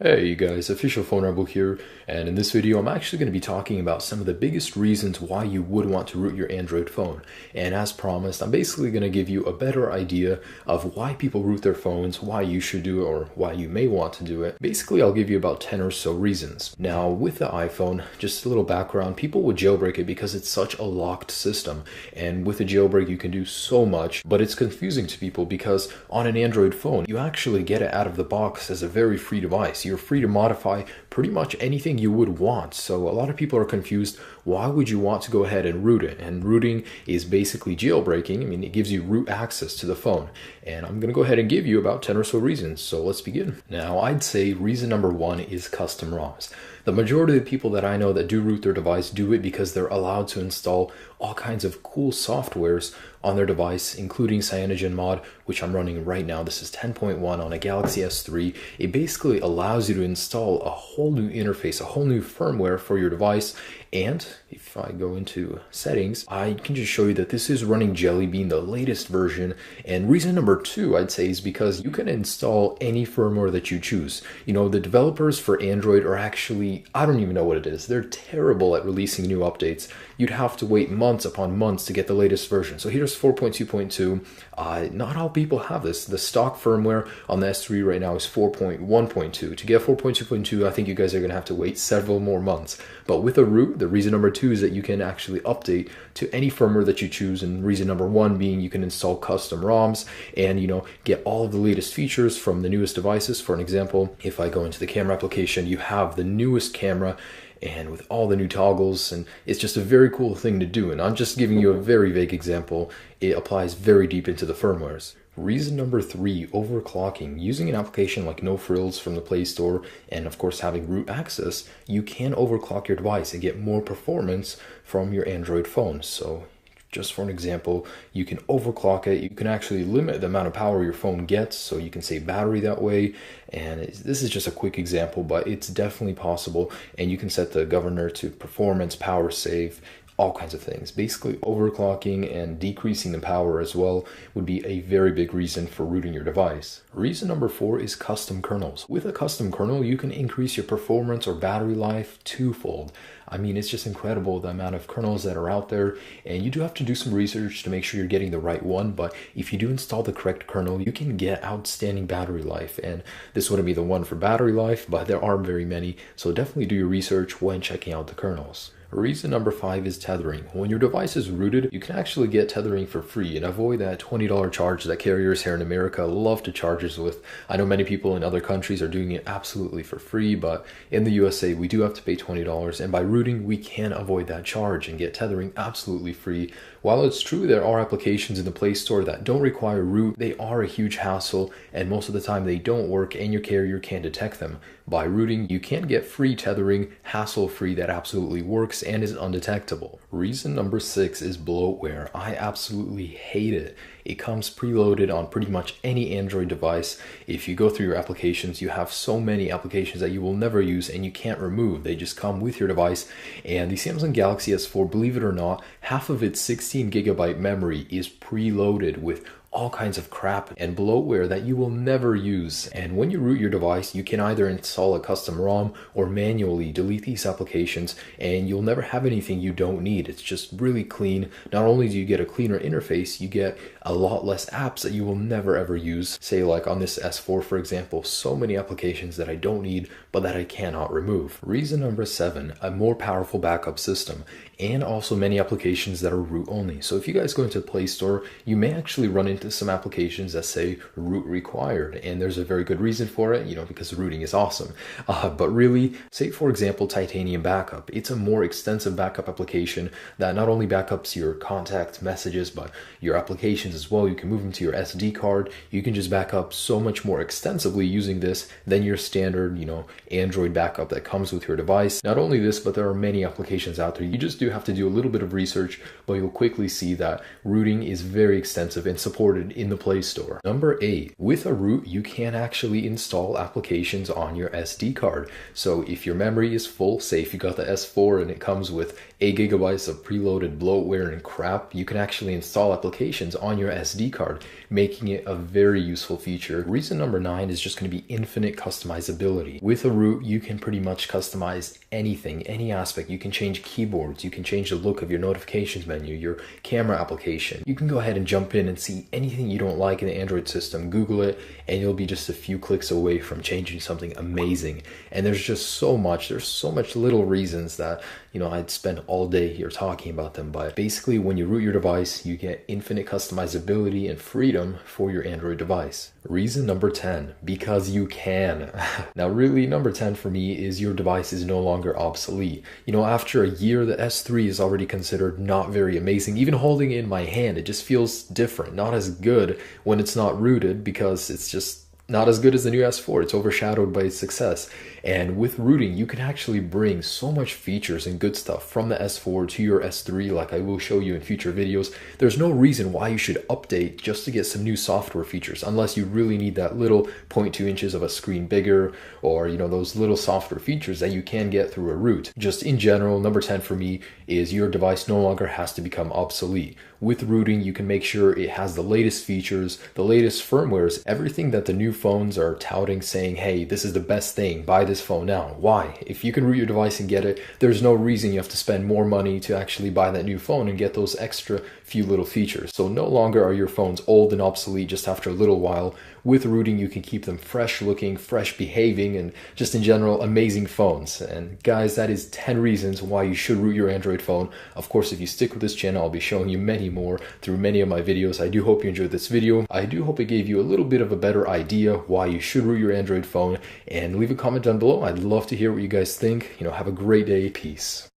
Hey you guys, Official Phone Rebel here, and in this video I'm actually going to be talking about some of the biggest reasons why you would want to root your Android phone. And as promised, I'm basically going to give you a better idea of why people root their phones, why you should do it, or why you may want to do it. Basically, I'll give you about 10 or so reasons. Now, with the iPhone, just a little background, people would jailbreak it because it's such a locked system. And with a jailbreak, you can do so much, but it's confusing to people because on an Android phone, you actually get it out of the box as a very free device. You're free to modify pretty much anything you would want. So a lot of people are confused. Why would you want to go ahead and root it? And rooting is basically jailbreaking. I mean, it gives you root access to the phone. And I'm going to go ahead and give you about 10 or so reasons. So let's begin. Now, I'd say reason number one is custom ROMs. The majority of the people that I know that do root their device do it because they're allowed to install all kinds of cool softwares on their device, including CyanogenMod, which I'm running right now. This is 10.1 on a Galaxy S3. It basically allows you to install a whole new interface, a whole new firmware for your device. And if I go into settings, I can just show you that this is running Jelly Bean, the latest version. And reason number two, I'd say, is because you can install any firmware that you choose. You know, the developers for Android are actually, I don't even know what it is. They're terrible at releasing new updates. You'd have to wait months upon months to get the latest version. So here's 4.2.2. Not all people have this. The stock firmware on the S3 right now is 4.1.2. To get 4.2.2, I think you guys are going to have to wait several more months. But with a root, the reason number two is that you can actually update to any firmware that you choose. And reason number one being you can install custom ROMs and, you know, get all of the latest features from the newest devices. For an example, if I go into the camera application, you have the newest camera and with all the new toggles, and it's just a very cool thing to do. And I'm just giving you a very vague example. It applies very deep into the firmwares. Reason number three, overclocking. Using an application like No Frills from the Play Store and of course having root access, you can overclock your device and get more performance from your Android phone. So just for an example, you can overclock it. You can actually limit the amount of power your phone gets, so you can save battery that way. And this is just a quick example, but it's definitely possible. And you can set the governor to performance, power save, all kinds of things. Basically, overclocking and decreasing the power as well would be a very big reason for rooting your device. Reason number four is custom kernels. With a custom kernel, you can increase your performance or battery life twofold. I mean, it's just incredible the amount of kernels that are out there, and you do have to do some research to make sure you're getting the right one, but if you do install the correct kernel, you can get outstanding battery life, and this wouldn't be the one for battery life, but there are very many, so definitely do your research when checking out the kernels. Reason number five is tethering. When your device is rooted, you can actually get tethering for free and avoid that $20 charge that carriers here in America love to charge us with. I know many people in other countries are doing it absolutely for free, but in the USA, we do have to pay $20, and by rooting, we can avoid that charge and get tethering absolutely free. While it's true there are applications in the Play Store that don't require root, they are a huge hassle, and most of the time they don't work and your carrier can't detect them. By rooting, you can get free tethering, hassle-free, that absolutely works and is undetectable. Reason number six is bloatware. I absolutely hate it. It comes preloaded on pretty much any Android device. If you go through your applications, you have so many applications that you will never use and you can't remove. They just come with your device. And the Samsung Galaxy S4, believe it or not, half of its 16 gigabyte memory is preloaded with all kinds of crap and bloatware that you will never use. And when you root your device, you can either install a custom ROM or manually delete these applications, and you'll never have anything you don't need. It's just really clean. Not only do you get a cleaner interface, you get a lot less apps that you will never ever use. Say like on this S4, for example, so many applications that I don't need but that I cannot remove. Reason number seven, a more powerful backup system, and also many applications that are root only. So if you guys go into the Play Store, you may actually run into some applications that say root required, and there's a very good reason for it, you know, because rooting is awesome. But really, say for example, Titanium Backup. It's a more extensive backup application that not only backups your contact messages, but your applications as well. You can move them to your SD card. You can just back up so much more extensively using this than your standard, you know, Android backup that comes with your device. Not only this, but there are many applications out there. You just do have to do a little bit of research, but you'll quickly see that rooting is very extensive and supported supported in the Play Store. Number 8, with a root, you can actually install applications on your SD card. So if your memory is full, say if you got the S4 and it comes with 8 gigabytes of preloaded bloatware and crap, you can actually install applications on your SD card, making it a very useful feature. Reason number 9 is just going to be infinite customizability. With a root, you can pretty much customize anything, any aspect. You can change keyboards, you can change the look of your notifications menu, your camera application. You can go ahead and jump in and see anything you don't like in the Android system, Google it, and you'll be just a few clicks away from changing something amazing. And there's so much little reasons that, I'd spend all day here talking about them. But basically, when you root your device, you get infinite customizability and freedom for your Android device. Reason number 10, because you can. Now really, number 10 for me is your device is no longer obsolete. After a year, the S3 is already considered not very amazing. Even holding it in my hand, it just feels different, not as good when it's not rooted, because it's just not as good as the new S4. It's overshadowed by its success. And with rooting, you can actually bring so much features and good stuff from the S4 to your S3, like I will show you in future videos. There's no reason why you should update just to get some new software features, unless you really need that little 0.2 inches of a screen bigger, or those little software features that you can get through a root. Just in general, number 10 for me is your device no longer has to become obsolete. With rooting, you can make sure it has the latest features, the latest firmwares, everything that the new phones are touting, saying, hey, this is the best thing, buy this phone now. Why? If you can root your device and get it, there's no reason you have to spend more money to actually buy that new phone and get those extra few little features. So no longer are your phones old and obsolete just after a little while. With rooting, you can keep them fresh looking, fresh behaving, and just in general, amazing phones. And guys, that is 10 reasons why you should root your Android phone. Of course, if you stick with this channel, I'll be showing you many more through many of my videos. I do hope you enjoyed this video. I do hope it gave you a little bit of a better idea why you should root your Android phone. And leave a comment down below. I'd love to hear what you guys think. Have a great day. Peace.